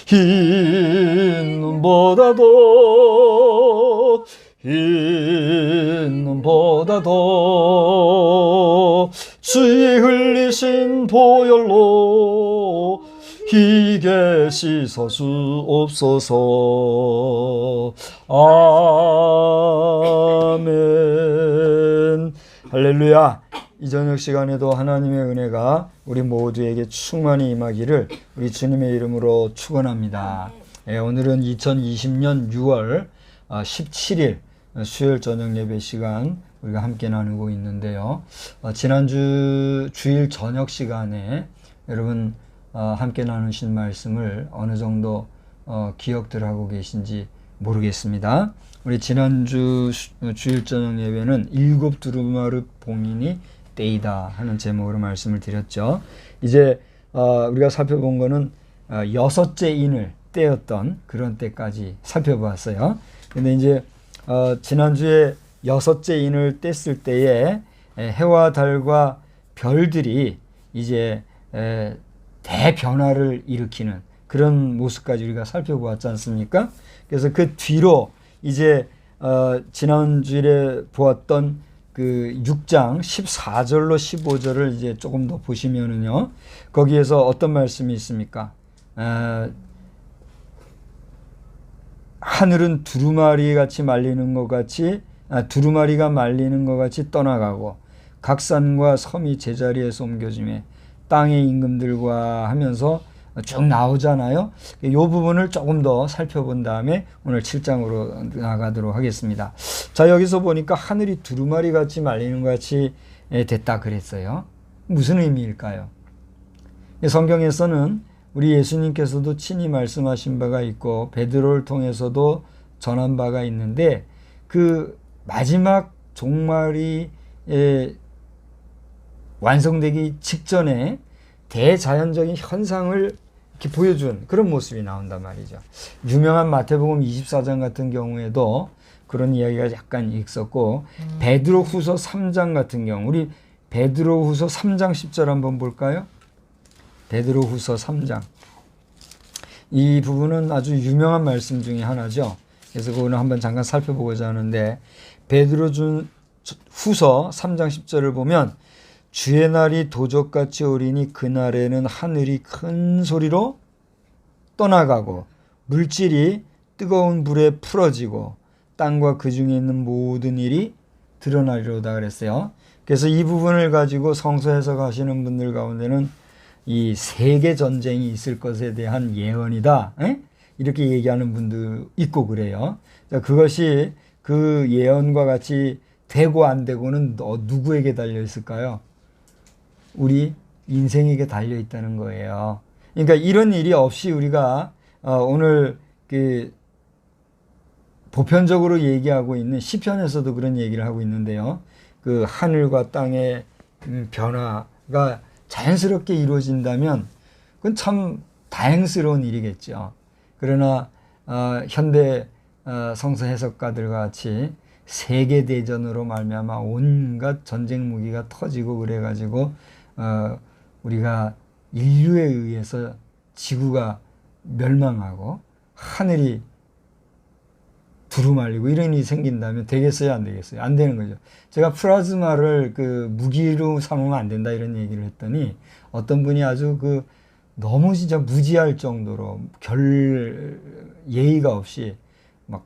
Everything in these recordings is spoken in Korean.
흰 눈보다도 흰 눈보다도 주의 흘리신 보혈로 희게 씻어 주옵소서. 아멘. 할렐루야. 이 저녁 시간에도 하나님의 은혜가 우리 모두에게 충만히 임하기를 우리 주님의 이름으로 축원합니다. 오늘은 2020년 6월 17일 수요일 저녁 예배 시간 우리가 함께 나누고 있는데요. 지난주 주일 저녁 시간에 여러분 함께 나누신 말씀을 어느 정도 기억들 하고 계신지 모르겠습니다. 우리 지난주 주일 저녁 예배는 일곱 두루마리 봉인이 때이다 하는 제목으로 말씀을 드렸죠. 이제 우리가 살펴본 거는 여섯째 인을 떼었던 그런 때까지 살펴보았어요. 근데 이제 지난주에 여섯째 인을 뗐을 때에 해와 달과 별들이 이제 대변화를 일으키는 그런 모습까지 우리가 살펴보았지 않습니까? 그래서 그 뒤로 이제 지난주에 보았던 그 6장 14절로 15절을 이제 조금 더 보시면은요, 거기에서 어떤 말씀이 있습니까? 하늘은 두루마리 같이 말리는 것 같이, 두루마리가 말리는 것 같이 떠나가고, 각 산과 섬이 제자리에서 옮겨지며, 땅의 임금들과 하면서 쭉 나오잖아요. 이 부분을 조금 더 살펴본 다음에 오늘 7장으로 나가도록 하겠습니다. 자, 여기서 보니까 하늘이 두루마리 같이 말리는 것 같이 됐다 그랬어요. 무슨 의미일까요? 성경에서는 우리 예수님께서도 친히 말씀하신 바가 있고 베드로를 통해서도 전한 바가 있는데, 그 마지막 종말이 완성되기 직전에 대자연적인 현상을 이렇게 보여준 그런 모습이 나온단 말이죠. 유명한 마태복음 24장 같은 경우에도 그런 이야기가 약간 있었고, 베드로 후서 3장 같은 경우, 우리 베드로 후서 3장 10절 한번 볼까요? 베드로 후서 3장. 이 부분은 아주 유명한 말씀 중에 하나죠. 그래서 그거는 한번 잠깐 살펴보고자 하는데, 베드로 후서 3장 10절을 보면, 주의 날이 도적같이 오리니 그날에는 하늘이 큰 소리로 떠나가고 물질이 뜨거운 불에 풀어지고 땅과 그 중에 있는 모든 일이 드러나리로다 그랬어요. 그래서 이 부분을 가지고 성서 해석하시는 분들 가운데는 이 세계 전쟁이 있을 것에 대한 예언이다, 이렇게 얘기하는 분도 있고 그래요. 그것이 그 예언과 같이 되고 안 되고는 누구에게 달려 있을까요? 우리 인생에게 달려 있다는 거예요. 그러니까 이런 일이 없이 우리가 오늘 그 보편적으로 얘기하고 있는 시편에서도 그런 얘기를 하고 있는데요. 그 하늘과 땅의 변화가 자연스럽게 이루어진다면 그건 참 다행스러운 일이겠죠. 그러나 현대 성서 해석가들과 같이 세계대전으로 말미암아 온갖 전쟁 무기가 터지고 그래가지고 우리가 인류에 의해서 지구가 멸망하고 하늘이 두루말리고 이런 일이 생긴다면 되겠어요, 안 되겠어요? 안 되는 거죠. 제가 플라즈마를 그 무기로 삼으면 안 된다 이런 얘기를 했더니 어떤 분이 아주 그 너무 진짜 무지할 정도로 별 예의가 없이 막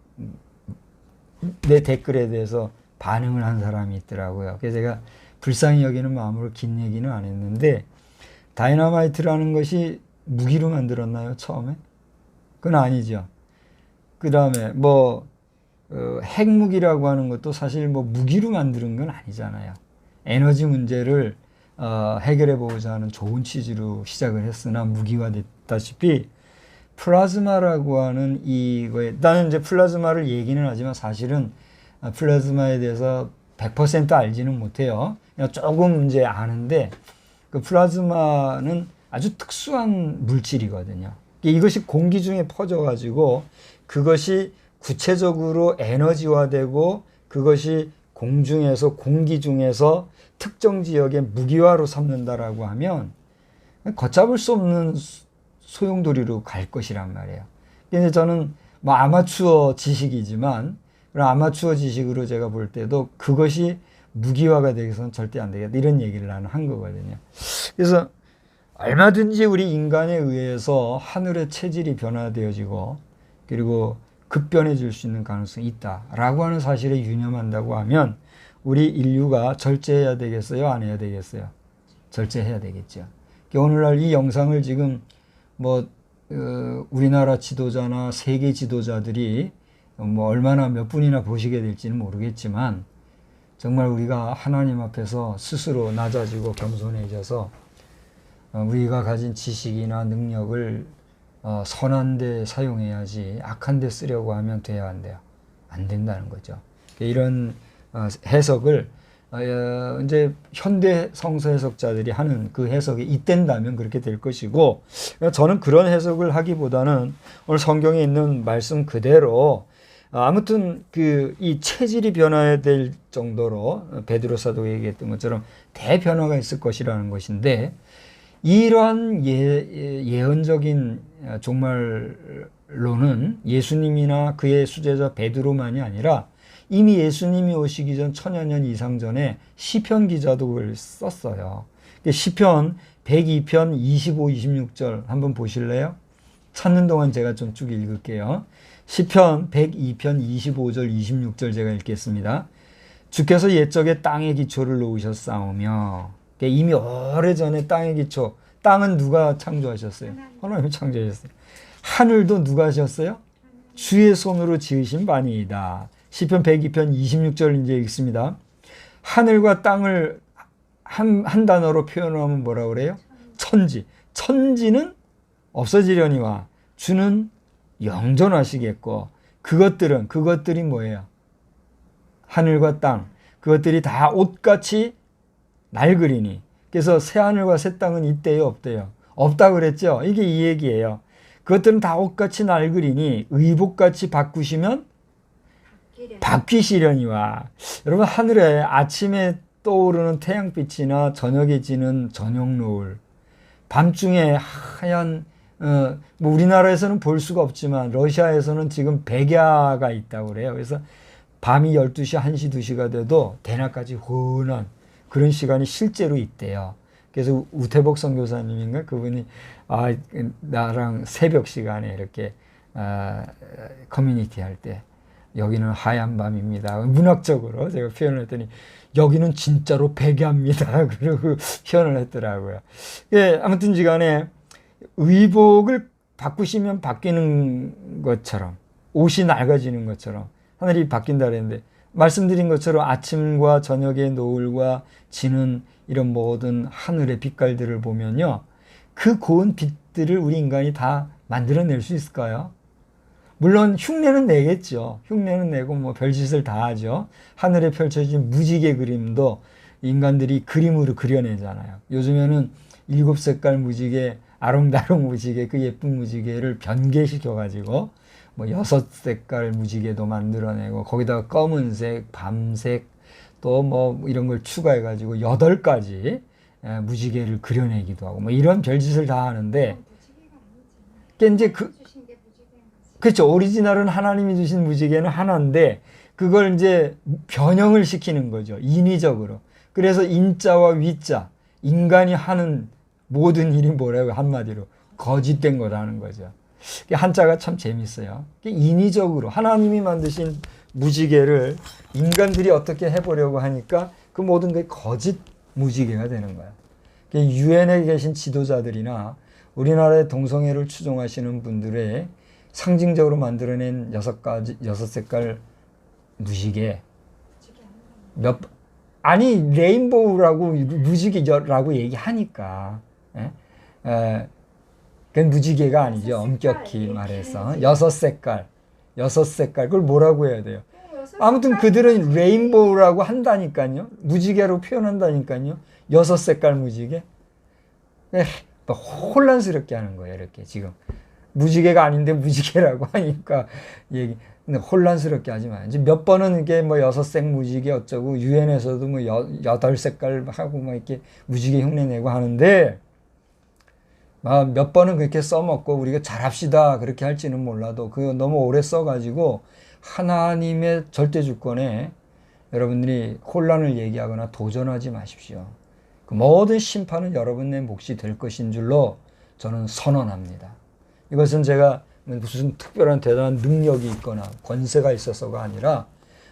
내 댓글에 대해서 반응을 한 사람이 있더라고요. 그래서 제가 불쌍히 여기는 마음으로 긴 얘기는 안 했는데, 다이너마이트라는 것이 무기로 만들었나요, 처음에? 그건 아니죠. 그 다음에 핵무기라고 하는 것도 사실 무기로 만드는 건 아니잖아요. 에너지 문제를 해결해 보고자 하는 좋은 취지로 시작을 했으나 무기화 됐다시피, 플라즈마라고 하는 이거에, 나는 이제 플라즈마를 얘기는 하지만 사실은 플라즈마에 대해서 100% 알지는 못해요. 조금 이제 아는데, 그 플라즈마는 아주 특수한 물질이거든요. 이것이 공기 중에 퍼져가지고 그것이 구체적으로 에너지화되고 그것이 공중에서, 공기 중에서 특정 지역의 무기화로 삼는다라고 하면 걷잡을 수 없는 소용돌이로 갈 것이란 말이에요. 그래서 저는 뭐 아마추어 지식이지만 그런 아마추어 지식으로 제가 볼 때도 그것이 무기화가 되기서는 절대 안 되겠다. 이런 얘기를 나는 한 거거든요. 그래서 얼마든지 우리 인간에 의해서 하늘의 체질이 변화되어지고 그리고 급변해질 수 있는 가능성이 있다라고 하는 사실에 유념한다고 하면 우리 인류가 절제해야 되겠어요? 안 해야 되겠어요? 절제해야 되겠죠. 오늘날 이 영상을 지금 뭐 우리나라 지도자나 세계 지도자들이 뭐 얼마나 몇 분이나 보시게 될지는 모르겠지만 정말 우리가 하나님 앞에서 스스로 낮아지고 겸손해져서 우리가 가진 지식이나 능력을 선한 데 사용해야지 악한 데 쓰려고 하면 돼야 안 돼요. 안 된다는 거죠. 이런 해석을 이제 현대 성서 해석자들이 하는 그 해석이 있댄다면 그렇게 될 것이고, 저는 그런 해석을 하기보다는 오늘 성경에 있는 말씀 그대로 아무튼 이 체질이 변화해야 될 정도로 베드로 사도가 얘기했던 것처럼 대변화가 있을 것이라는 것인데, 이러한 예언적인 종말론은 예수님이나 그의 수제자 베드로만이 아니라 이미 예수님이 오시기 전 천여 년 이상 전에 시편 기자도 그걸 썼어요. 시편 102편 25, 26절 한번 보실래요? 찾는 동안 제가 좀 쭉 읽을게요. 시편 102편 25절 26절 제가 읽겠습니다. 주께서 옛적에 땅의 기초를 놓으셨사오며, 이미 오래전에 땅의 기초, 땅은 누가 창조하셨어요? 하나님이 창조하셨어요. 하늘도 누가 하셨어요? 주의 손으로 지으신 바니이다. 시편 102편 26절 이제 읽습니다. 하늘과 땅을 한 단어로 표현하면 뭐라 그래요? 천지. 천지는 없어지려니와 주는 영존하시겠고, 그것들이 뭐예요? 하늘과 땅, 그것들이 다 옷같이 낡으리니. 그래서 새 하늘과 새 땅은 있대요, 없대요? 없다 그랬죠? 이게 이 얘기예요. 그것들은 다 옷같이 낡으리니 의복같이 바꾸시면 바뀌시려니와. 여러분, 하늘에 아침에 떠오르는 태양빛이나 저녁에 지는 저녁 노을, 밤중에 하얀 뭐 우리나라에서는 볼 수가 없지만 러시아에서는 지금 백야가 있다고 그래요. 그래서 밤이 12시, 1시, 2시가 돼도 대낮까지 혼한 그런 시간이 실제로 있대요. 그래서 우태복 선교사님인가 그분이 나랑 새벽 시간에 이렇게 커뮤니티 할 때 여기는 하얀 밤입니다. 문학적으로 제가 표현을 했더니 여기는 진짜로 백야입니다. 그리고 표현을 했더라고요. 예, 아무튼 간에 의복을 바꾸시면 바뀌는 것처럼, 옷이 낡아지는 것처럼 하늘이 바뀐다 그랬는데, 말씀드린 것처럼 아침과 저녁의 노을과 지는 이런 모든 하늘의 빛깔들을 보면요, 그 고운 빛들을 우리 인간이 다 만들어낼 수 있을까요? 물론 흉내는 내겠죠. 흉내는 내고 뭐 별짓을 다 하죠. 하늘에 펼쳐진 무지개 그림도 인간들이 그림으로 그려내잖아요. 요즘에는 7색깔 무지개, 아롱다롱 무지개, 그 예쁜 무지개를 변개시켜가지고 뭐 6색깔 무지개도 만들어내고, 거기다가 검은색, 밤색, 또 뭐 이런 걸 추가해가지고 8가지 무지개를 그려내기도 하고, 뭐 이런 별짓을 다 하는데, 이제 그렇죠. 오리지널은 하나님이 주신 무지개는 하나인데, 그걸 이제 변형을 시키는 거죠. 인위적으로. 그래서 인자와 위자, 인간이 하는 모든 일이 뭐라고 한마디로 거짓된 거라는 거죠. 한자가 참 재밌어요. 인위적으로 하나님이 만드신 무지개를 인간들이 어떻게 해보려고 하니까 그 모든 게 거짓 무지개가 되는 거야. 유엔에 계신 지도자들이나 우리나라의 동성애를 추종하시는 분들의 상징적으로 만들어낸 6색깔 무지개, 레인보우라고 무지개라고 얘기하니까, 그건 무지개가 아니죠. 엄격히 말해서 6색깔, 그걸 뭐라고 해야 돼요? 아무튼 그들은 레인보우라고 한다니까요. 무지개로 표현한다니까요. 6색깔 무지개. 혼란스럽게 하는 거예요. 이렇게 지금 무지개가 아닌데 무지개라고 하니까 근데 혼란스럽게 하지 마요. 이제 몇 번은 이게 뭐 6색 무지개 어쩌고, 유엔에서도 뭐 8색깔 하고 막 이렇게 무지개 흉내 내고 하는데, 몇 번은 그렇게 써먹고 우리가 잘합시다 그렇게 할지는 몰라도 그 너무 오래 써가지고 하나님의 절대 주권에 여러분들이 혼란을 얘기하거나 도전하지 마십시오. 그 모든 심판은 여러분의 몫이 될 것인 줄로 저는 선언합니다. 이것은 제가 무슨 특별한 대단한 능력이 있거나 권세가 있어서가 아니라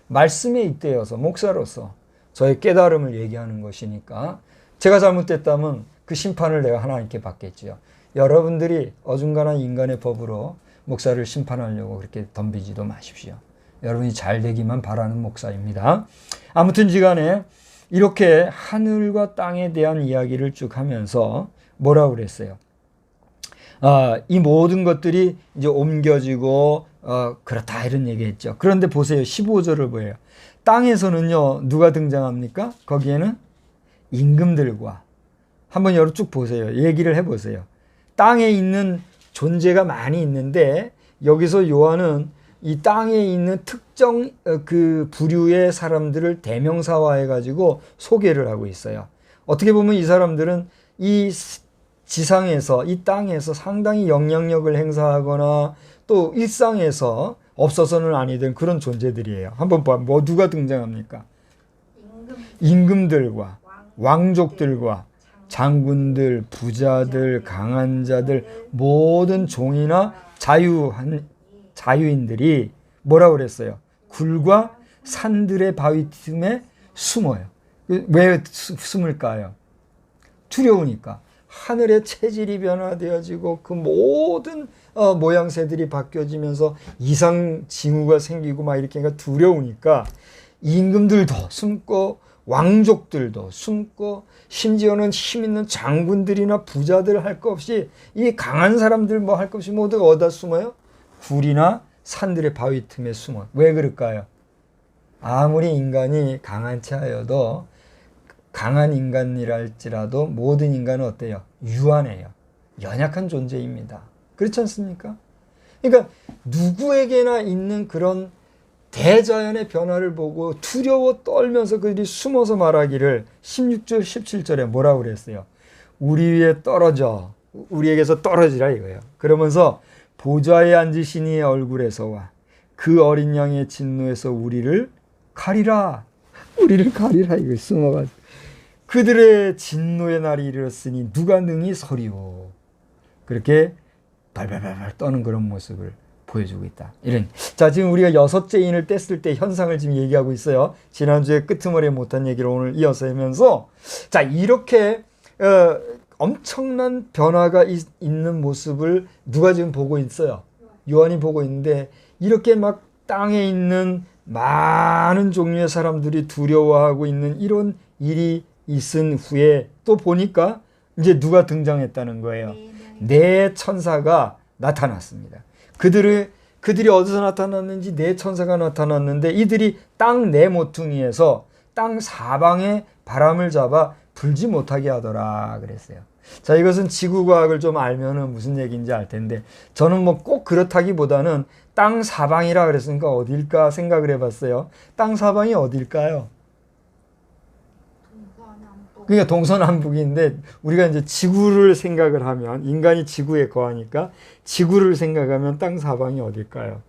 말씀에 입대어서 목사로서 저의 깨달음을 얘기하는 것이니까 제가 잘못됐다면 그 심판을 내가 하나님께 받겠지요. 여러분들이 어중간한 인간의 법으로 목사를 심판하려고 그렇게 덤비지도 마십시오. 여러분이 잘 되기만 바라는 목사입니다. 아무튼지 간에 이렇게 하늘과 땅에 대한 이야기를 쭉 하면서 뭐라고 그랬어요? 이 모든 것들이 이제 옮겨지고 그렇다 이런 얘기했죠. 그런데 보세요. 15절을 보여요. 땅에서는요. 누가 등장합니까? 거기에는 임금들과 한번 여러 쭉 보세요. 얘기를 해보세요. 땅에 있는 존재가 많이 있는데 여기서 요한은 이 땅에 있는 특정 그 부류의 사람들을 대명사화해 가지고 소개를 하고 있어요. 어떻게 보면 이 사람들은 이 지상에서 이 땅에서 상당히 영향력을 행사하거나 또 일상에서 없어서는 아니 된 그런 존재들이에요. 한번 봐. 뭐 누가 등장합니까? 임금들과 왕족들과 장군들, 부자들, 강한 자들, 모든 종이나 자유인들이 뭐라고 그랬어요? 굴과 산들의 바위 틈에 숨어요. 왜 숨을까요? 두려우니까. 하늘의 체질이 변화되어지고 그 모든 모양새들이 바뀌어지면서 이상 징후가 생기고 막 이렇게 두려우니까 임금들도 숨고 왕족들도 숨고 심지어는 힘 있는 장군들이나 부자들 할 것 없이 이 강한 사람들 뭐 할 것 없이 모두 어디다 숨어요? 굴이나 산들의 바위 틈에 숨어. 왜 그럴까요? 아무리 인간이 강한 체하여도 강한 인간이랄지라도 모든 인간은 어때요? 유한해요. 연약한 존재입니다. 그렇지 않습니까? 그러니까 누구에게나 있는 그런 대자연의 변화를 보고 두려워 떨면서 그들이 숨어서 말하기를 16절 17절에 뭐라고 그랬어요? 우리 위에 떨어져 우리에게서 떨어지라 이거예요. 그러면서 보좌에 앉으신 이의 얼굴에서와 그 어린 양의 진노에서 우리를 가리라. 우리를 가리라 이거 숨어가지고 그들의 진노의 날이 이르렀으니 누가 능히 서리오. 그렇게 발발발발 떠는 그런 모습을 보여주고 있다. 자, 지금 우리가 6째 인을 뗐을 때 현상을 지금 얘기하고 있어요. 지난주에 끄트머리에 못한 얘기를 오늘 이어서 하면서 자, 이렇게 엄청난 변화가 있는 모습을 누가 지금 보고 있어요? 요한이 보고 있는데 이렇게 막 땅에 있는 많은 종류의 사람들이 두려워하고 있는 이런 일이 있은 후에 또 보니까 이제 누가 등장했다는 거예요. 네 천사가 나타났습니다. 그들이 어디서 나타났는지 네 천사가 나타났는데 이들이 땅 네 모퉁이에서 땅 사방에 바람을 잡아 불지 못하게 하더라 그랬어요. 자, 이것은 지구과학을 좀 알면은 무슨 얘기인지 알 텐데 저는 뭐 꼭 그렇다기보다는 땅 사방이라 그랬으니까 어딜까 생각을 해봤어요. 땅 사방이 어딜까요? 그러니까 동서남북인데 우리가 이제 지구를 생각을 하면 인간이 지구에 거하니까 지구를 생각하면 땅 사방이 어딜까요?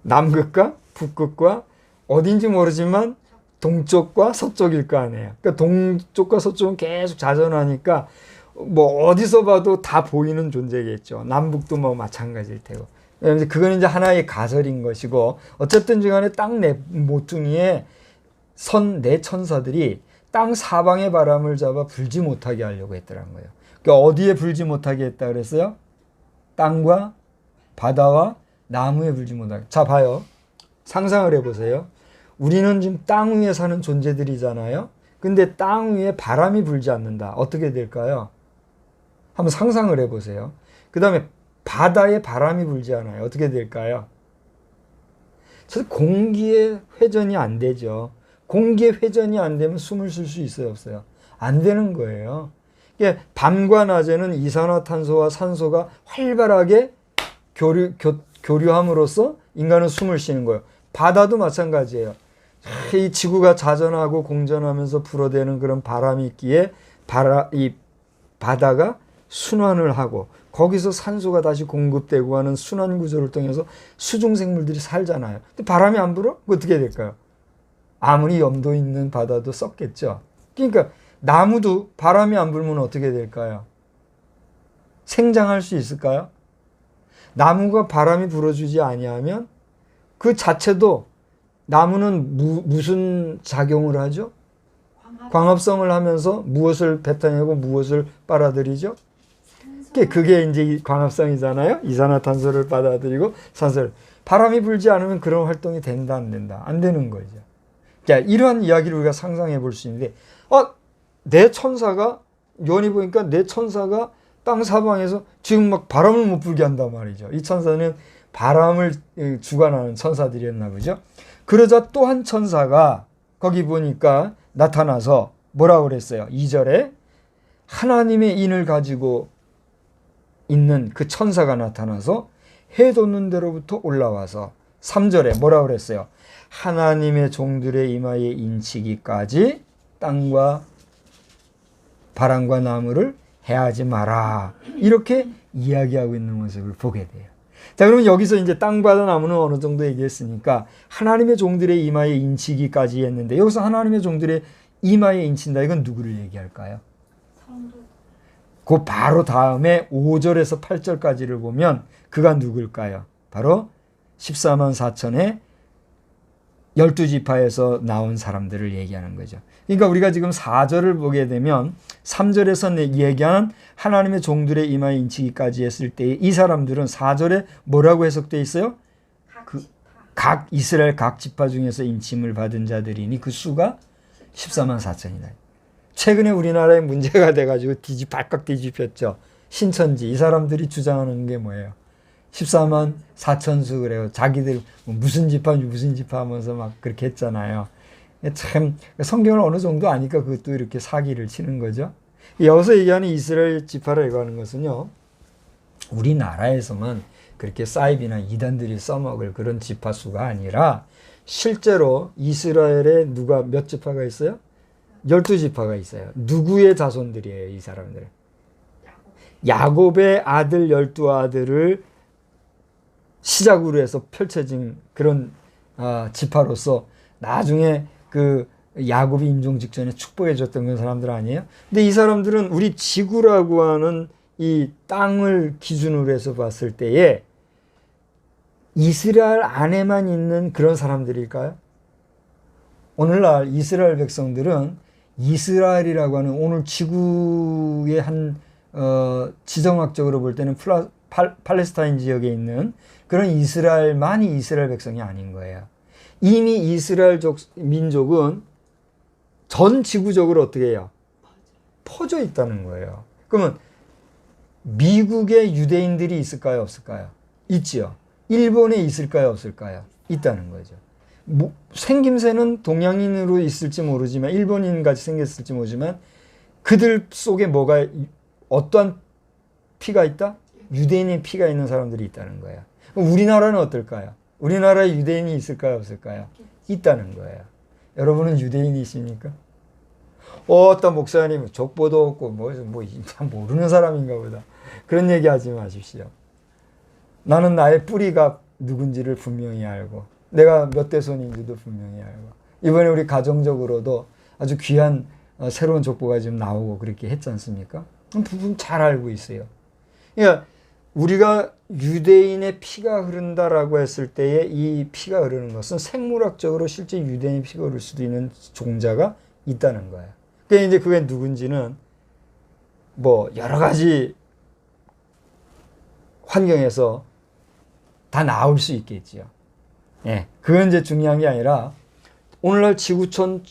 남극과 북극과 어딘지 모르지만 동쪽과 서쪽일 거 아니에요. 그러니까 동쪽과 서쪽은 계속 자전하니까 뭐 어디서 봐도 다 보이는 존재겠죠. 남북도 뭐 마찬가지일 테고. 그건 이제 하나의 가설인 것이고 어쨌든 간에 땅 네 모퉁이에 선 네 천사들이 땅 사방의 바람을 잡아 불지 못하게 하려고 했더란 거예요. 그러니까 어디에 불지 못하게 했다 그랬어요? 땅과 바다와 나무에 불지 못하게. 자, 봐요. 상상을 해보세요. 우리는 지금 땅 위에 사는 존재들이잖아요. 근데 땅 위에 바람이 불지 않는다. 어떻게 될까요? 한번 상상을 해보세요. 그 다음에 바다에 바람이 불지 않아요. 어떻게 될까요? 공기의 회전이 안 되죠. 공기의 회전이 안 되면 숨을 쉴 수 있어요, 없어요? 안 되는 거예요. 그러니까 밤과 낮에는 이산화탄소와 산소가 활발하게 교류함으로써 인간은 숨을 쉬는 거예요. 바다도 마찬가지예요. 이 지구가 자전하고 공전하면서 불어대는 그런 바람이 있기에 이 바다가 순환을 하고 거기서 산소가 다시 공급되고 하는 순환 구조를 통해서 수중 생물들이 살잖아요. 근데 바람이 안 불어? 어떻게 될까요? 아무리 염도 있는 바다도 썩겠죠. 그러니까 나무도 바람이 안 불면 어떻게 될까요? 생장할 수 있을까요? 나무가 바람이 불어주지 아니하면 그 자체도 나무는 무슨 작용을 하죠? 광합성을 하면서 무엇을 뱉어내고 무엇을 빨아들이죠? 그게 이제 광합성이잖아요. 이산화탄소를 받아들이고 산소를. 바람이 불지 않으면 그런 활동이 된다, 안 된다? 안 되는 거죠. 그러니까 이러한 이야기를 우리가 상상해 볼 수 있는데, 내 천사가, 요한이 보니까 내 천사가 땅 사방에서 지금 막 바람을 못 불게 한단 말이죠. 이 천사는 바람을 주관하는 천사들이었나 보죠. 그러자 또 한 천사가 거기 보니까 나타나서 뭐라고 그랬어요? 2절에 하나님의 인을 가지고 있는 그 천사가 나타나서 해 돋는 데로부터 올라와서 3절에 뭐라고 그랬어요? 하나님의 종들의 이마에 인치기까지 땅과 바람과 나무를 해하지 마라. 이렇게 이야기하고 있는 모습을 보게 돼요. 자, 그러면 여기서 이제 땅, 바다, 나무는 어느 정도 얘기했으니까 하나님의 종들의 이마에 인치기까지 했는데 여기서 하나님의 종들의 이마에 인친다. 이건 누구를 얘기할까요? 그 바로 다음에 5절에서 8절까지를 보면 그가 누굴까요? 바로 14만 4천의 12지파에서 나온 사람들을 얘기하는 거죠. 그러니까 우리가 지금 4절을 보게 되면 3절에서 얘기한 하나님의 종들의 이마에 인치기까지 했을 때 이 사람들은 4절에 뭐라고 해석되어 있어요? 각 이스라엘 각 지파 중에서 인침을 받은 자들이니 그 수가 14만 4천이다. 최근에 우리나라에 문제가 돼가지고 발칵 뒤집혔죠. 신천지. 이 사람들이 주장하는 게 뭐예요? 14만 4천수 그래요. 자기들 무슨 지파 하면서 막 그렇게 했잖아요. 참 성경을 어느 정도 아니까 그것도 이렇게 사기를 치는 거죠. 여기서 얘기하는 이스라엘 지파라고 하는 것은요. 우리나라에서만 그렇게 사이비나 이단들이 써먹을 그런 지파 수가 아니라 실제로 이스라엘에 누가 몇 지파가 있어요? 12지파가 있어요. 누구의 자손들이에요, 이 사람들은? 야곱의 아들 12아들을 시작으로 해서 펼쳐진 그런 지파로서 나중에 그 야곱이 임종 직전에 축복해 줬던 그런 사람들 아니에요? 근데 이 사람들은 우리 지구라고 하는 이 땅을 기준으로 해서 봤을 때에 이스라엘 안에만 있는 그런 사람들일까요? 오늘날 이스라엘 백성들은 이스라엘이라고 하는 오늘 지구의 한 지정학적으로 볼 때는 팔레스타인 지역에 있는 그런 이스라엘만이 이스라엘 백성이 아닌 거예요. 이미 이스라엘 민족은 전 지구적으로 어떻게 해요? 퍼져 있다는 거예요. 그러면 미국에 유대인들이 있을까요? 없을까요? 있지요. 일본에 있을까요? 없을까요? 있다는 거죠. 생김새는 동양인으로 있을지 모르지만 일본인같이 생겼을지 모르지만 그들 속에 어떠한 피가 있다? 유대인의 피가 있는 사람들이 있다는 거예요. 그럼 우리나라는 어떨까요? 우리나라에 유대인이 있을까요? 없을까요? 있다는 거예요. 여러분은 유대인이십니까? 어떤 목사님 족보도 없고 참 모르는 사람인가 보다. 그런 얘기 하지 마십시오. 나는 나의 뿌리가 누군지를 분명히 알고 내가 몇 대손인지도 분명히 알고 이번에 우리 가정적으로도 아주 귀한 새로운 족보가 지금 나오고 그렇게 했지 않습니까? 부분 잘 알고 있어요. 그러니까 우리가 유대인의 피가 흐른다라고 했을 때에 이 피가 흐르는 것은 생물학적으로 실제 유대인의 피가 흐를 수도 있는 종자가 있다는 거예요. 그러니까 이제 그게 누군지는 여러 가지 환경에서 다 나올 수 있겠지요. 예, 그건 이제 중요한 게 아니라 오늘날 지구촌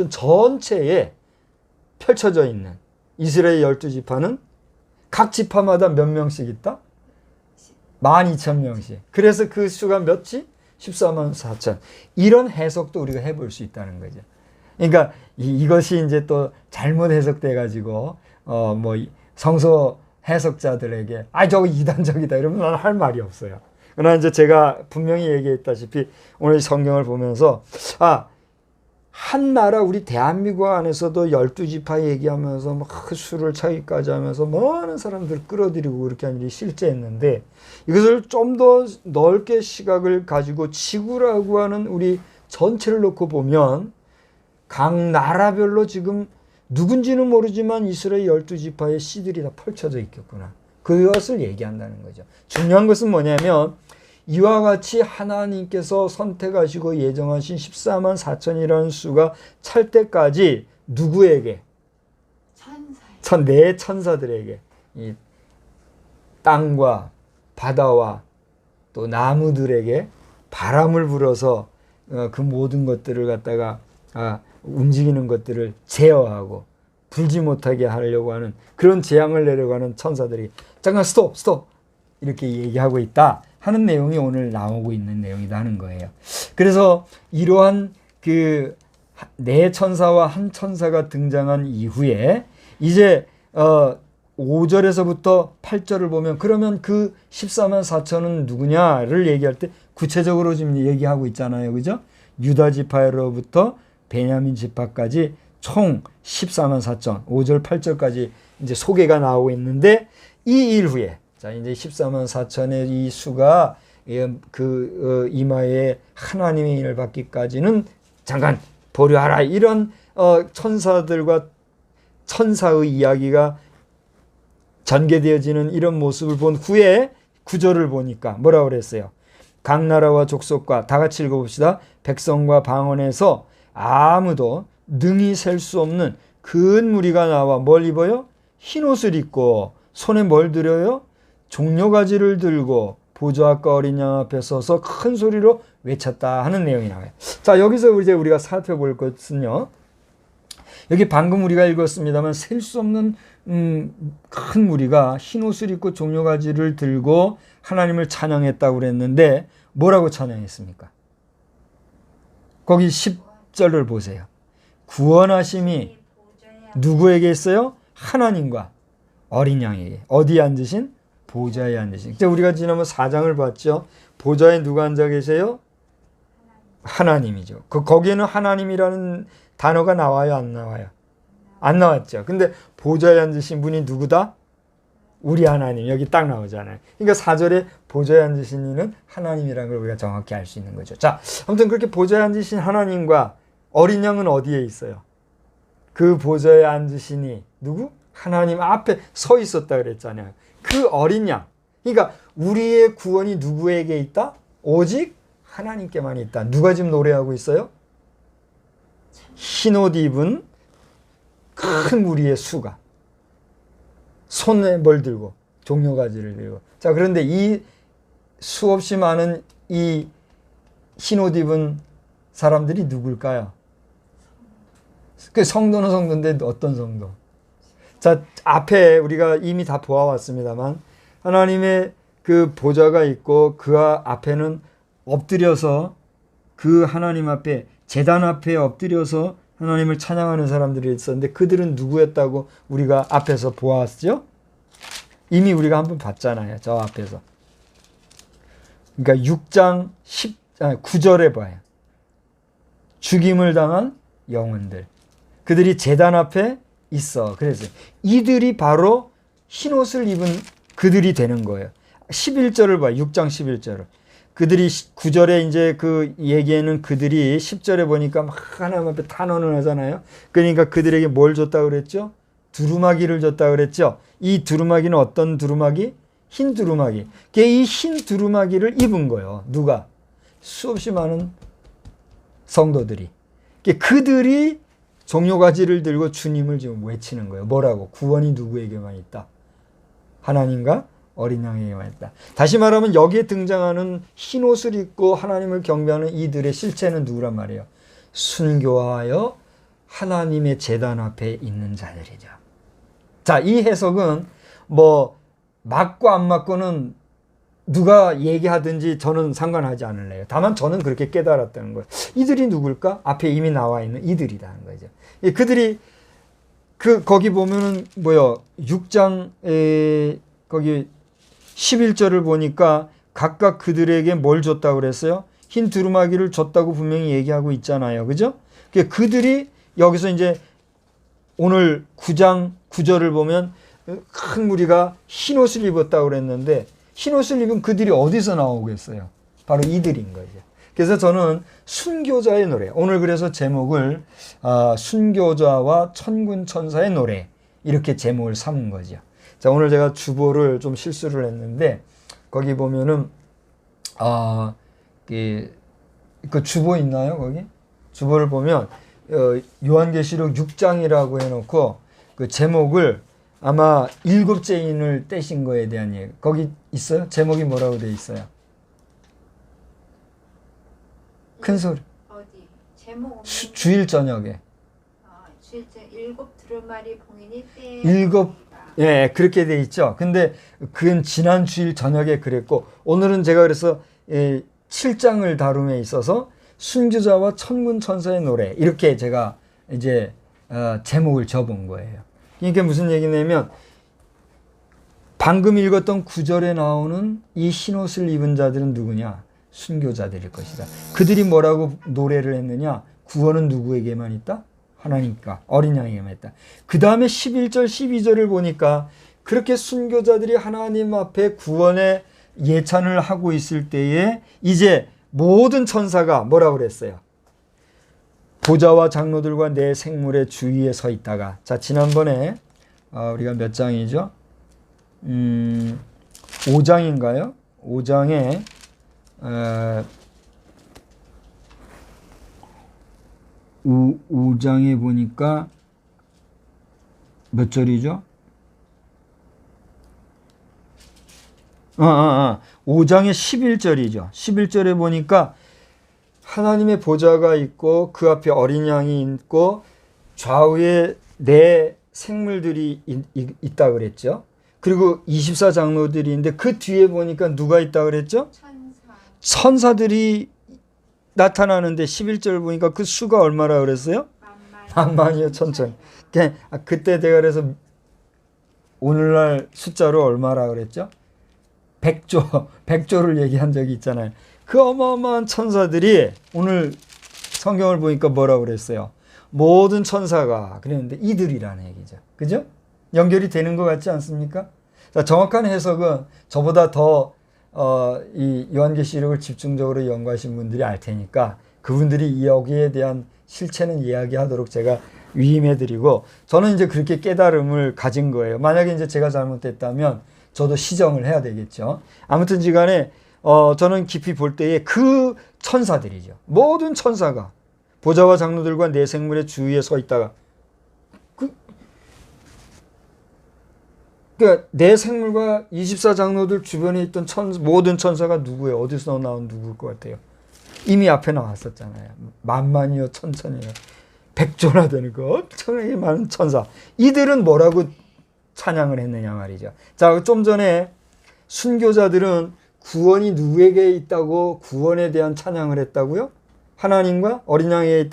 전체에 펼쳐져 있는 이스라엘 12지파는 각 지파마다 몇 명씩 있다? 12,000명씩. 그래서 그 수가 몇지? 14만 4천. 이런 해석도 우리가 해볼 수 있다는 거죠. 그러니까 이것이 이제 또 잘못 해석돼 가지고 성서 해석자들에게 저거 이단적이다 이러면 나는 할 말이 없어요. 그러나 이제 제가 분명히 얘기했다시피 오늘 성경을 보면서 한 나라 우리 대한민국 안에서도 12지파 얘기하면서 막 술을 차기까지 하면서 많은 사람들 끌어들이고 그렇게 한 일이 실제했는데 이것을 좀 더 넓게 시각을 가지고 지구라고 하는 우리 전체를 놓고 보면 각 나라별로 지금 누군지는 모르지만 이스라엘 12지파의 씨들이 다 펼쳐져 있겠구나. 그것을 얘기한다는 거죠. 중요한 것은 뭐냐면 이와 같이 하나님께서 선택하시고 예정하신 14만 4천이라는 수가 찰 때까지 누구에게? 네 천사들에게 이 땅과 바다와 또 나무들에게 바람을 불어서 그 모든 것들을 갖다가 움직이는 것들을 제어하고 불지 못하게 하려고 하는 그런 재앙을 내려고 하는 천사들이 잠깐 스톱 이렇게 얘기하고 있다 하는 내용이 오늘 나오고 있는 내용이다 하는 거예요. 그래서 이러한 그 네 천사와 한 천사가 등장한 이후에 이제 5절에서부터 8절을 보면 그러면 그 14만 4천은 누구냐를 얘기할 때 구체적으로 지금 얘기하고 있잖아요. 그죠? 유다 지파로부터 베냐민 지파까지 총 14만 4천 5절 8절까지 이제 소개가 나오고 있는데 이 일 후에 자 이제 14만 4천의 이 수가 이마에 하나님의 인을 받기까지는 잠깐 보류하라 이런 천사들과 천사의 이야기가 전개되어지는 이런 모습을 본 후에 구절을 보니까 뭐라고 그랬어요? 각 나라와 족속과 다 같이 읽어봅시다. 백성과 방언에서 아무도 능히 셀 수 없는 큰 무리가 나와 뭘 입어요? 흰옷을 입고 손에 뭘 들어요? 종려가지를 들고 보좌과 어린 양 앞에 서서 큰 소리로 외쳤다 하는 내용이 나와요. 자 여기서 이제 우리가 살펴볼 것은요. 여기 방금 우리가 읽었습니다만 셀 수 없는 큰 무리가 흰옷을 입고 종려가지를 들고 하나님을 찬양했다고 그랬는데 뭐라고 찬양했습니까? 거기 10절을 보세요. 구원하심이 누구에게 있어요? 하나님과 어린 양에게. 어디에 앉으신? 보좌에 앉으신. 우리가 지난번 4장을 봤죠. 보좌에 누가 앉아 계세요? 하나님이죠. 거기에는 하나님이라는 단어가 나와요? 안 나와요? 안 나왔죠. 근데 보좌에 앉으신 분이 누구다? 우리 하나님. 여기 딱 나오잖아요. 그러니까 4절에 보좌에 앉으신 이는 하나님이라는 걸 우리가 정확히 알 수 있는 거죠. 자, 아무튼 그렇게 보좌에 앉으신 하나님과 어린 양은 어디에 있어요? 그 보좌에 앉으시니 누구? 하나님 앞에 서 있었다 그랬잖아요. 그 어린 양. 그러니까 우리의 구원이 누구에게 있다? 오직 하나님께만 있다. 누가 지금 노래하고 있어요? 흰옷 입은 큰 무리의 수가 손에 뭘 들고 종려가지를 들고. 자, 그런데 이 수없이 많은 이 흰옷 입은 사람들이 누굴까요? 그 성도는 성도인데 어떤 성도? 자, 앞에 우리가 이미 다 보아왔습니다만 하나님의 그 보좌가 있고 그 앞에는 엎드려서 그 하나님 앞에 제단 앞에 엎드려서 하나님을 찬양하는 사람들이 있었는데 그들은 누구였다고 우리가 앞에서 보았죠? 이미 우리가 한번 봤잖아요. 저 앞에서. 그러니까 6장 9절에 봐요. 죽임을 당한 영혼들. 그들이 제단 앞에 있어. 그래서 이들이 바로 흰옷을 입은 그들이 되는 거예요. 11절을 봐요. 6장 11절을. 그들이 9절에 이제 그 얘기에는 그들이 10절에 보니까 막 하나님 앞에 탄원을 하잖아요. 그러니까 그들에게 뭘 줬다 그랬죠? 두루마기를 줬다 그랬죠. 이 두루마기는 어떤 두루마기? 흰 두루마기. 이 흰 두루마기를 입은 거예요. 누가? 수없이 많은 성도들이. 그들이 종려가지를 들고 주님을 지금 외치는 거예요. 뭐라고? 구원이 누구에게만 있다? 하나님과 어린 양에게만 있다. 다시 말하면 여기에 등장하는 흰옷을 입고 하나님을 경배하는 이들의 실체는 누구란 말이에요? 순교하여 하나님의 제단 앞에 있는 자들이죠. 자, 이 해석은 뭐 맞고 안 맞고는 누가 얘기하든지 저는 상관하지 않을래요. 다만 저는 그렇게 깨달았다는 거예요. 이들이 누굴까? 앞에 이미 나와 있는 이들이라는 거죠. 그들이 거기 보면은 6장에 거기 11절을 보니까 각각 그들에게 뭘 줬다고 그랬어요? 흰 두루마기를 줬다고 분명히 얘기하고 있잖아요. 그죠? 그러니까 그들이 여기서 이제 오늘 9장 9절을 보면 큰 무리가 흰옷을 입었다고 그랬는데 흰옷을 입은 그들이 어디서 나오겠어요? 바로 이들인 거죠. 그래서 저는 순교자의 노래, 오늘 그래서 제목을 순교자와 천군 천사의 노래 이렇게 제목을 삼은 거죠. 자, 오늘 제가 주보를 좀 실수를 했는데 거기 보면은 그 주보 있나요? 거기 주보를 보면 요한계시록 6장이라고 해놓고 그 제목을 아마 7죄인을 떼신 거에 대한 얘기 거기 있어요? 제목이 뭐라고 돼 있어요? 큰 소리. 어디? 제목 주일 저녁에. 주일 저녁 7 두루마리 봉인이 때. 7, 예, 그렇게 돼 있죠. 근데 그건 지난 주일 저녁에 그랬고 오늘은 제가 그래서 7장을 다룸에 있어서 순교자와 천군 천사의 노래 이렇게 제가 이제 제목을 접은 거예요. 이게 무슨 얘기냐면 방금 읽었던 9절에 나오는 이 흰옷을 입은 자들은 누구냐? 순교자들일 것이다. 그들이 뭐라고 노래를 했느냐? 구원은 누구에게만 있다? 하나님과 어린 양에게만 있다. 그 다음에 11절 12절을 보니까 그렇게 순교자들이 하나님 앞에 구원의 예찬을 하고 있을 때에 이제 모든 천사가 뭐라고 그랬어요? 보좌와 장로들과 내 생물의 주위에 서 있다가 자 지난번에 우리가 몇 장이죠? 5장인가요? 5장에 5장에 보니까 몇 절이죠? 5장의 11절이죠. 11절에 보니까 하나님의 보좌가 있고 그 앞에 어린 양이 있고 좌우에 네 생물들이 있다 그랬죠. 그리고 24장로들이 있는데 그 뒤에 보니까 누가 있다 그랬죠? 천사들이 나타나는데 11절 보니까 그 수가 얼마라 그랬어요? 만만이요 천천. 그때 내가 그래서 오늘날 숫자로 얼마라 그랬죠? 100조를 얘기한 적이 있잖아요. 그 어마어마한 천사들이 오늘 성경을 보니까 뭐라고 그랬어요? 모든 천사가 그랬는데 이들이라는 얘기죠. 그죠? 연결이 되는 것 같지 않습니까? 자, 정확한 해석은 저보다 더 이 요한계시록을 집중적으로 연구하신 분들이 알 테니까 그분들이 여기에 대한 실체는 이야기하도록 제가 위임해드리고 저는 이제 그렇게 깨달음을 가진 거예요. 만약에 이제 제가 잘못됐다면 저도 시정을 해야 되겠죠. 아무튼 지간에 저는 깊이 볼 때에 그 천사들이죠. 모든 천사가 보좌와 장로들과 네 생물의 주위에 서 있다가 그러니까 네 생물과 24장로들 주변에 있던 모든 천사가 누구예요? 어디서 나온 누구일 것 같아요? 이미 앞에 나왔었잖아요. 만만이요 천천이요. 100조나 되는 거 엄청나게 많은 천사. 이들은 뭐라고 찬양을 했느냐 말이죠. 자, 좀 전에 순교자들은 구원이 누구에게 있다고 구원에 대한 찬양을 했다고요? 하나님과 어린 양에게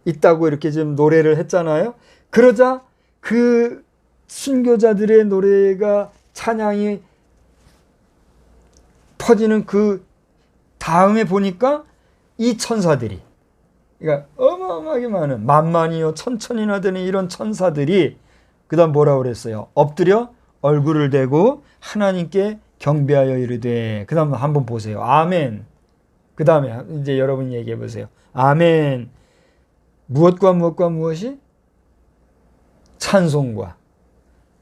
있다고 이렇게 지금 노래를 했잖아요. 그러자 그 순교자들의 노래가 찬양이 퍼지는 그 다음에 보니까 이 천사들이 그러니까 어마어마하게 많은 만만이요 천천이나 되는 이런 천사들이 그 다음 뭐라고 그랬어요? 엎드려 얼굴을 대고 하나님께 경배하여 이르되 그 다음 한번 보세요. 아멘. 그 다음에 이제 여러분이 얘기해 보세요. 아멘. 무엇과 무엇이? 찬송과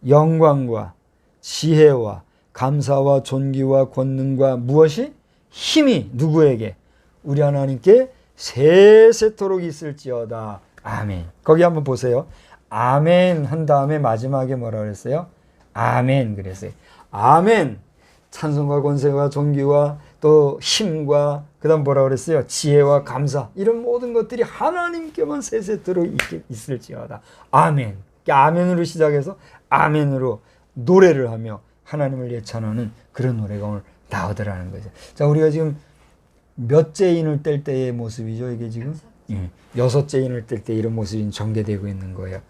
영광과 지혜와 감사와 존귀와 권능과 무엇이? 힘이 누구에게? 우리 하나님께 세세토록 있을지어다. 아멘. 거기 한번 보세요. 아멘 한 다음에 마지막에 뭐라 그랬어요? 아멘 그랬어요. 아멘. 찬송과 권세와 존귀와 또 힘과 그 다음 뭐라 그랬어요? 지혜와 감사 이런 모든 것들이 하나님께만 세세토록 있을지어다. 아멘. 아멘으로 시작해서 아멘으로 노래를 하며 하나님을 예찬하는 그런 노래가 오늘 나오더라는 거죠. 자, 우리가 지금 몇째인을 뗄 때의 모습이죠. 이게 지금 6째인을 뗄 때 이런 모습이 전개되고 있는 거예요.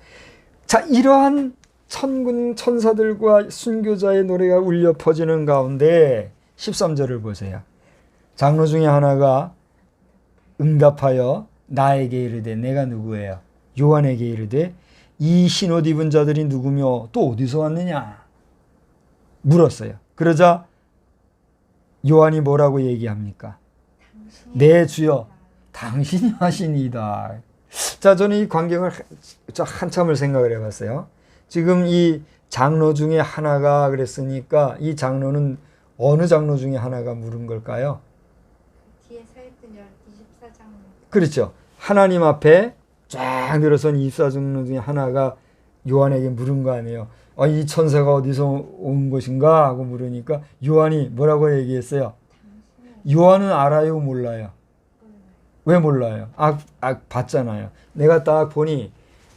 자, 이러한 천군 천사들과 순교자의 노래가 울려 퍼지는 가운데 13절을 보세요. 장로 중에 하나가 응답하여 나에게 이르되 내가 누구예요? 요한에게 이르되 이 흰옷 입은 자들이 누구며 또 어디서 왔느냐? 물었어요. 그러자 요한이 뭐라고 얘기합니까? 네 주여 당신이 하시니이다. 자, 저는 이 광경을 한참을 생각을 해봤어요. 지금 이 장로 중에 하나가 그랬으니까 이 장로는 어느 장로 중에 하나가 물은 걸까요? 뒤에 서있던 24장로. 그렇죠. 하나님 앞에 쫙 늘어선 24장로 중에 하나가 요한에게 물은 거 아니에요. 이 천사가 어디서 온 것인가 하고 물으니까 요한이 뭐라고 얘기했어요? 요한은 알아요, 몰라요? 왜 몰라요? 봤잖아요. 내가 딱 보니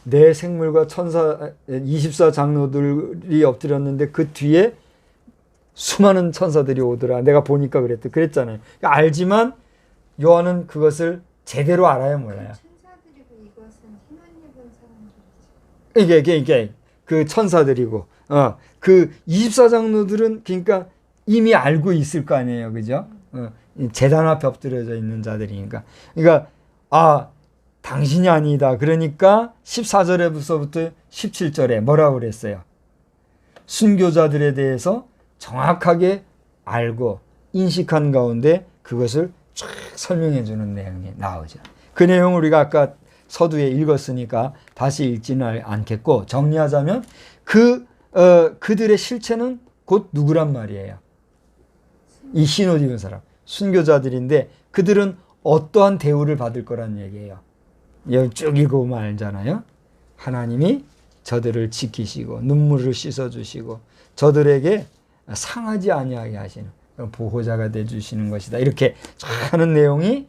내 생물과 천사 24장로들이 엎드렸는데 그 뒤에 수많은 천사들이 오더라. 내가 보니까 그랬잖아요. 그러니까 알지만 요한은 그것을 제대로 알아요, 몰라요? 천사들이고 이것은 흰옷 입은 사람들이죠. 이게 그 천사들이고 그 24장로들은 그러니까 이미 알고 있을 거 아니에요, 그죠? 제단 앞에 엎드려져 있는 자들이니까. 그러니까 당신이 아니다. 그러니까 14절에부터 17절에 뭐라고 그랬어요? 순교자들에 대해서 정확하게 알고 인식한 가운데 그것을 쫙 설명해 주는 내용이 나오죠. 그 내용을 우리가 아까 서두에 읽었으니까 다시 읽지는 않겠고, 정리하자면 그들의 실체는 곧 누구란 말이에요? 이 흰옷 입은 사람, 순교자들인데 그들은 어떠한 대우를 받을 거란 얘기예요. 여기 쭉 읽어보면 알잖아요. 하나님이 저들을 지키시고 눈물을 씻어주시고 저들에게 상하지 아니하게 하시는 보호자가 되주시는 것이다. 이렇게 하는 내용이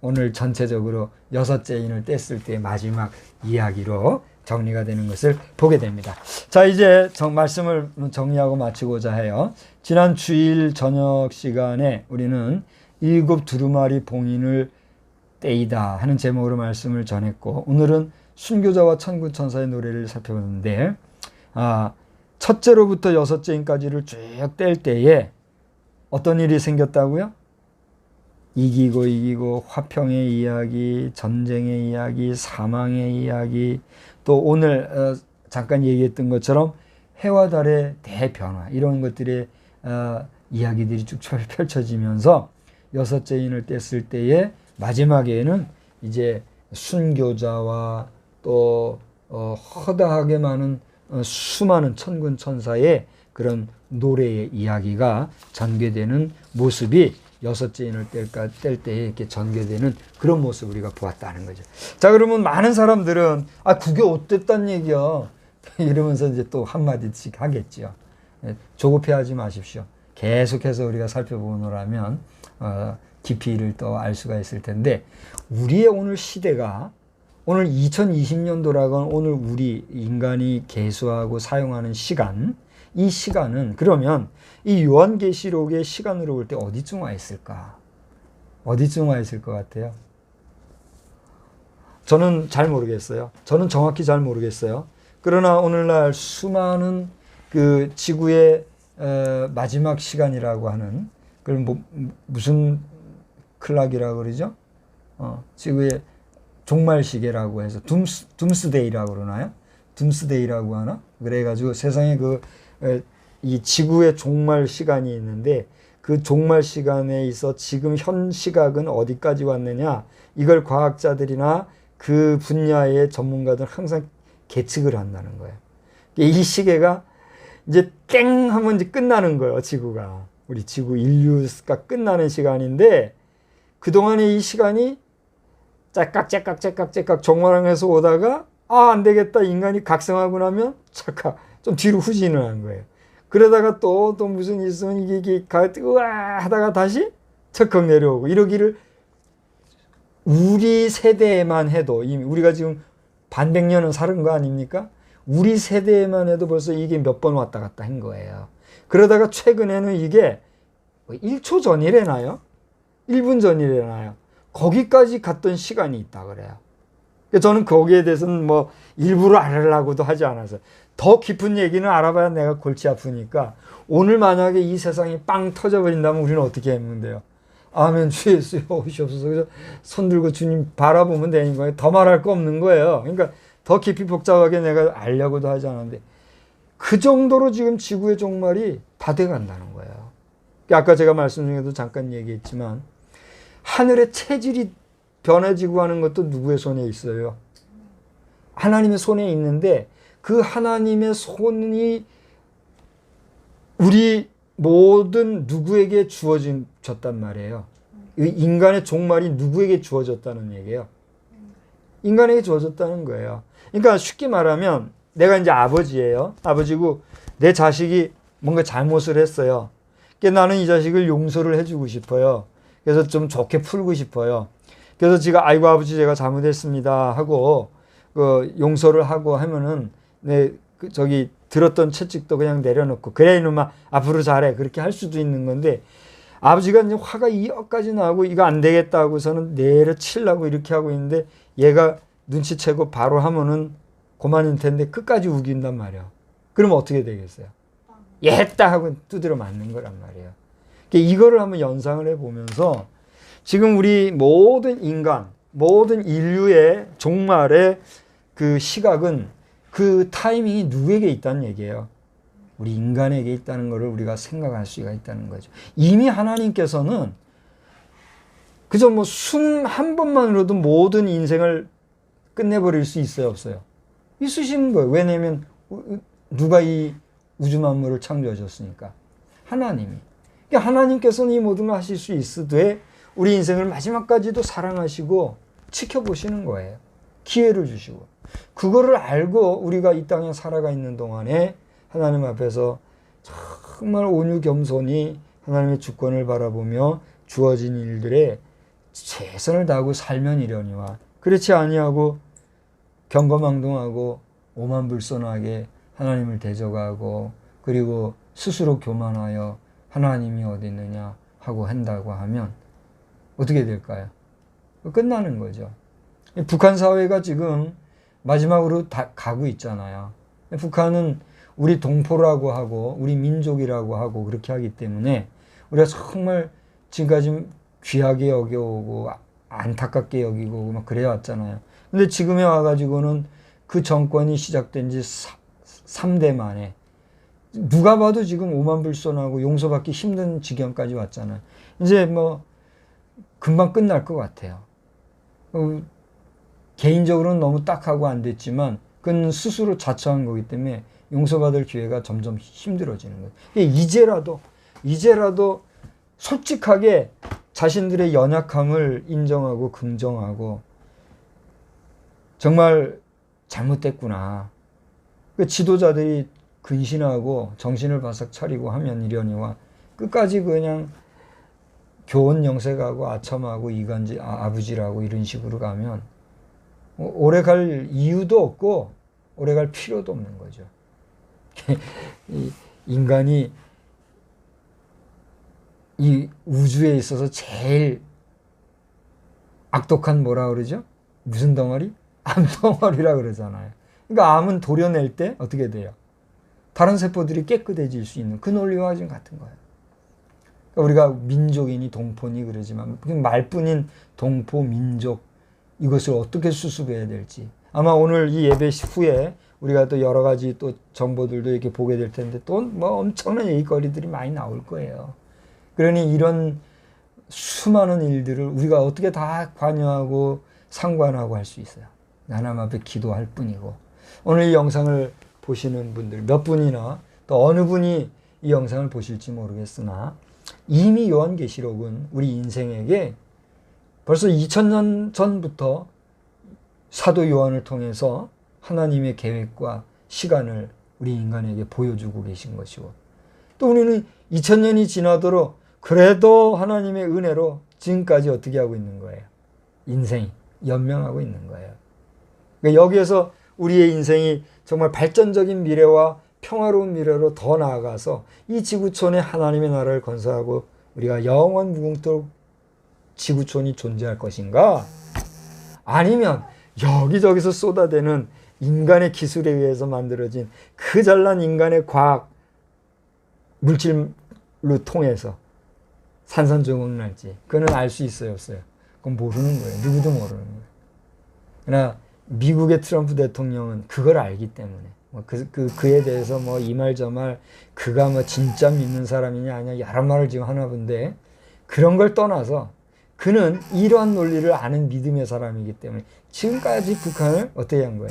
오늘 전체적으로 6째 인을 뗐을 때 마지막 이야기로 정리가 되는 것을 보게 됩니다. 자, 이제 말씀을 정리하고 마치고자 해요. 지난 주일 저녁 시간에 우리는 7 두루마리 봉인을 떼이다 하는 제목으로 말씀을 전했고, 오늘은 순교자와 천군 천사의 노래를 살펴보는데, 첫째로부터 6째 인까지를 쭉 뗄 때에 어떤 일이 생겼다고요? 이기고 화평의 이야기, 전쟁의 이야기, 사망의 이야기, 또 오늘 잠깐 얘기했던 것처럼 해와 달의 대변화, 이런 것들의 이야기들이 쭉 펼쳐지면서 6째 인을 뗐을 때에 마지막에는 이제 순교자와 또 허다하게 많은 수많은 천군 천사의 그런 노래의 이야기가 전개되는 모습이 6째 인을 뗄 때에 이렇게 전개되는 그런 모습을 우리가 보았다는 거죠. 자, 그러면 많은 사람들은 그게 어땠단 얘기야 이러면서 이제 또 한마디씩 하겠죠. 조급해하지 마십시오. 계속해서 우리가 살펴보노라면 깊이를 또 알 수가 있을 텐데, 우리의 오늘 시대가, 오늘 2020년도라고 오늘 우리 인간이 계수하고 사용하는 시간, 이 시간은 그러면 이 요한계시록의 시간으로 볼 때 어디쯤 와 있을까? 어디쯤 와 있을 것 같아요? 저는 잘 모르겠어요. 저는 정확히 잘 모르겠어요. 그러나 오늘날 수많은 그 지구의 마지막 시간이라고 하는, 그걸 무슨 클락이라고 그러죠? 지구의 종말 시계라고 해서 둠스데이라고 그러나요? 둠스데이라고 하나? 그래가지고 세상에 이 지구의 종말 시간이 있는데, 그 종말 시간에 있어 지금 현 시각은 어디까지 왔느냐, 이걸 과학자들이나 그 분야의 전문가들은 항상 계측을 한다는 거예요. 이 시계가 이제 땡 하면 이제 끝나는 거예요. 지구가, 우리 지구 인류가 끝나는 시간인데, 그동안에 이 시간이 째깍 종말항에서 오다가 안 되겠다, 인간이 각성하고 나면 착각 좀 뒤로 후진을 한 거예요. 그러다가 또 무슨 일 있으면 이게 으아 하다가 다시 척컥 내려오고, 이러기를 우리 세대에만 해도, 이미 우리가 지금 반백년은 사는 거 아닙니까? 우리 세대에만 해도 벌써 이게 몇 번 왔다 갔다 한 거예요. 그러다가 최근에는 이게 1초 전이래나요? 1분 전이래나요? 거기까지 갔던 시간이 있다 그래요. 저는 거기에 대해서는 일부러 알으려고도 하지 않아서, 더 깊은 얘기는 알아봐야 내가 골치 아프니까, 오늘 만약에 이 세상이 빵 터져버린다면 우리는 어떻게 했는데요? 아멘 주 예수여 오시옵소서. 그래서 손 들고 주님 바라보면 되는 거예요. 더 말할 거 없는 거예요. 그러니까 더 깊이 복잡하게 내가 알려고도 하지 않았는데 그 정도로 지금 지구의 종말이 다 돼간다는 거예요. 아까 제가 말씀 중에도 잠깐 얘기했지만 하늘의 체질이 변해지고 하는 것도 누구의 손에 있어요? 하나님의 손에 있는데 그 하나님의 손이 우리 모든 누구에게 주어졌단 말이에요. 인간의 종말이 누구에게 주어졌다는 얘기예요. 인간에게 주어졌다는 거예요. 그러니까 쉽게 말하면 내가 이제 아버지예요. 아버지고 내 자식이 뭔가 잘못을 했어요. 그러니까 나는 이 자식을 용서를 해주고 싶어요. 그래서 좀 좋게 풀고 싶어요. 그래서 지가 아이고 아버지 제가 잘못했습니다 하고 용서를 하고 하면은 저기 들었던 채찍도 그냥 내려놓고 그래 이놈아 앞으로 잘해 그렇게 할 수도 있는 건데 아버지가 이제 화가 2억까지 나고 이거 안 되겠다 하고서는 내려치려고 이렇게 하고 있는데 얘가 눈치채고 바로 하면은 그만일 텐데 끝까지 우긴단 말이야. 그러면 어떻게 되겠어요? 했다 하고 두드려 맞는 거란 말이에요. 그러니까 이거를 한번 연상을 해보면서 지금 우리 모든 인간, 모든 인류의 종말의 그 시각은 그 타이밍이 누구에게 있다는 얘기예요. 우리 인간에게 있다는 것을 우리가 생각할 수가 있다는 거죠. 이미 하나님께서는 그저 뭐 숨 한 번만으로도 모든 인생을 끝내버릴 수 있어요, 없어요? 있으시는 거예요. 왜냐하면 누가 이 우주 만물을 창조하셨으니까? 하나님이. 그러니까 하나님께서는 이 모든 걸 하실 수 있으되 우리 인생을 마지막까지도 사랑하시고 지켜보시는 거예요. 기회를 주시고. 그거를 알고 우리가 이 땅에 살아가 있는 동안에 하나님 앞에서 정말 온유 겸손히 하나님의 주권을 바라보며 주어진 일들에 최선을 다하고 살면 이려니와 그렇지 아니하고 경거망동하고 오만불손하게 하나님을 대적하고 그리고 스스로 교만하여 하나님이 어디 있느냐 하고 한다고 하면 어떻게 될까요? 끝나는 거죠. 북한 사회가 지금 마지막으로 다 가고 있잖아요. 북한은 우리 동포라고 하고 우리 민족이라고 하고 그렇게 하기 때문에 우리가 정말 지금까지 귀하게 여겨오고 안타깝게 여기고 막 그래 왔잖아요. 근데 지금에 와가지고는 그 정권이 시작된 지 3대 만에 누가 봐도 지금 오만불손하고 용서받기 힘든 지경까지 왔잖아요. 이제 뭐 금방 끝날 것 같아요. 개인적으로는 너무 딱하고 안 됐지만 그건 스스로 자처한 거기 때문에 용서받을 기회가 점점 힘들어지는 거예요. 이제라도 솔직하게 자신들의 연약함을 인정하고 긍정하고 정말 잘못됐구나. 그 지도자들이 근신하고 정신을 바싹 차리고 하면 이려니와 끝까지 그냥 교원 영색하고 아첨하고 이간질 아부지라고 이런 식으로 가면 오래 갈 이유도 없고 오래 갈 필요도 없는 거죠. 이 인간이 이 우주에 있어서 제일 악독한 뭐라 그러죠? 무슨 덩어리? 암덩어리라 그러잖아요. 그러니까 암은 도려낼 때 어떻게 돼요? 다른 세포들이 깨끗해질 수 있는 그 논리와 지금 같은 거예요. 그러니까 우리가 민족이니 동포니 그러지만 말뿐인 동포, 민족 이것을 어떻게 수습해야 될지 아마 오늘 이 예배 후에 우리가 또 여러 가지 또 정보들도 이렇게 보게 될 텐데 또 뭐 엄청난 얘기거리들이 많이 나올 거예요. 그러니 이런 수많은 일들을 우리가 어떻게 다 관여하고 상관하고 할 수 있어요. 하나님 앞에 기도할 뿐이고 오늘 이 영상을 보시는 분들 몇 분이나 또 어느 분이 이 영상을 보실지 모르겠으나 이미 요한계시록은 우리 인생에게 벌써 2000년 전부터 사도 요한을 통해서 하나님의 계획과 시간을 우리 인간에게 보여주고 계신 것이고 또 우리는 2000년이 지나도록 그래도 하나님의 은혜로 지금까지 어떻게 하고 있는 거예요? 인생이 연명하고 있는 거예요. 그러니까 여기에서 우리의 인생이 정말 발전적인 미래와 평화로운 미래로 더 나아가서 이 지구촌에 하나님의 나라를 건설하고 우리가 영원 무궁토록 지구촌이 존재할 것인가? 아니면 여기저기서 쏟아대는 인간의 기술에 의해서 만들어진 그 잘난 인간의 과학 물질로 통해서 산산조각 날지 그거는 알 수 있어요, 없어요? 그건 모르는 거예요. 누구도 모르는 거예요. 그러나 미국의 트럼프 대통령은 그걸 알기 때문에 그에 대해서 뭐 이 말 저 말 그가 뭐 진짜 믿는 사람이냐 아니냐 여러 말을 지금 하나 본데 그런 걸 떠나서 그는 이러한 논리를 아는 믿음의 사람이기 때문에 지금까지 북한을 어떻게 한 거야?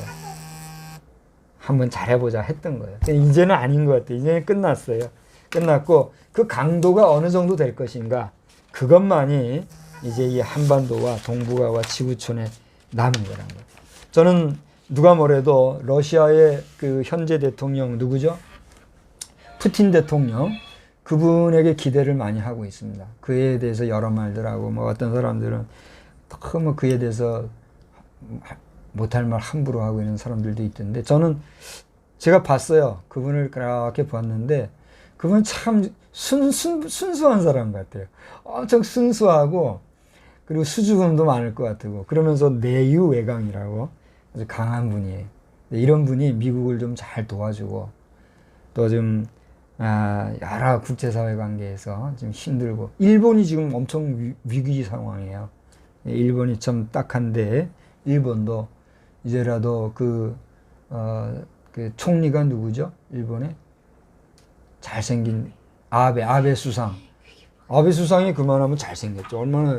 한번 잘해보자 했던 거예요. 이제는 아닌 것 같아요. 이제는 끝났어요. 끝났고 그 강도가 어느 정도 될 것인가 그것만이 이제 이 한반도와 동북아와 지구촌에 남은 거란 거예요. 저는 누가 뭐래도 러시아의 그 현재 대통령 누구죠? 푸틴 대통령 그분에게 기대를 많이 하고 있습니다. 그에 대해서 여러 말들하고 뭐 어떤 사람들은 너무 그에 대해서 못할 말 함부로 하고 있는 사람들도 있던데 저는 제가 봤어요. 그분을 그렇게 봤는데 그분 참 순수한 사람 같아요. 엄청 순수하고 그리고 수줍음도 많을 것 같고 그러면서 내유외강이라고 아주 강한 분이에요. 이런 분이 미국을 좀 잘 도와주고 또 좀 여러 국제사회 관계에서 좀 힘들고 일본이 지금 엄청 위기 상황이에요. 일본이 참 딱한데 일본도 이제라도 그 총리가 누구죠? 일본에 잘생긴 아베 수상. 아베 수상이 그만하면 잘생겼죠. 얼마나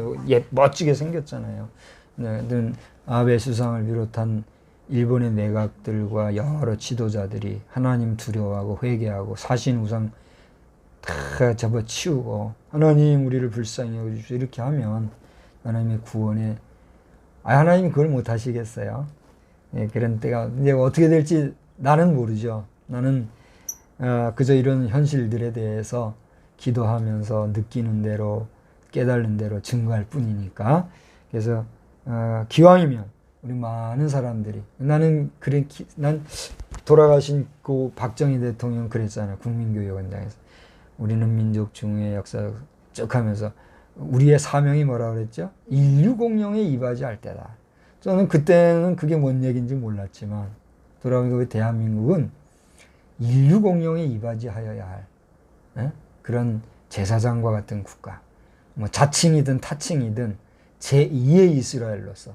멋지게 생겼잖아요. 네, 아베 수상을 비롯한 일본의 내각들과 여러 지도자들이 하나님 두려워하고 회개하고 사신 우상 다 접어치우고 하나님 우리를 불쌍히 여겨주십시오 이렇게 하면 하나님의 구원에 하나님이 그걸 못 하시겠어요? 예, 그런 때가 이제 어떻게 될지 나는 모르죠. 나는 그저 이런 현실들에 대해서 기도하면서 느끼는 대로 깨달는 대로 증거할 뿐이니까 그래서 기왕이면 우리 많은 사람들이 난 돌아가신 그 박정희 대통령 그랬잖아요. 국민교육원장에서 우리는 민족 중의 역사 쭉 하면서 우리의 사명이 뭐라 그랬죠? 인류 공룡에 이바지할 때다. 저는 그때는 그게 뭔 얘기인지 몰랐지만 돌아보니까 대한민국은 인류 공룡에 이바지하여야 할 그런 제사장과 같은 국가 뭐 자칭이든 타칭이든 제2의 이스라엘로서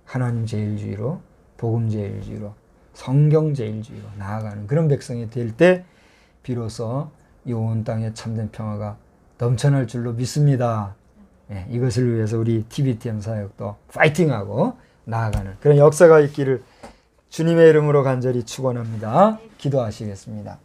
하나님 제일주의로 복음 제일주의로 성경 제일주의로 나아가는 그런 백성이 될 때 비로소 이 온 땅에 참된 평화가 넘쳐날 줄로 믿습니다. 네, 이것을 위해서 우리 TBTM 사역도 파이팅하고 나아가는 그런 역사가 있기를 주님의 이름으로 간절히 축원합니다. 기도하시겠습니다.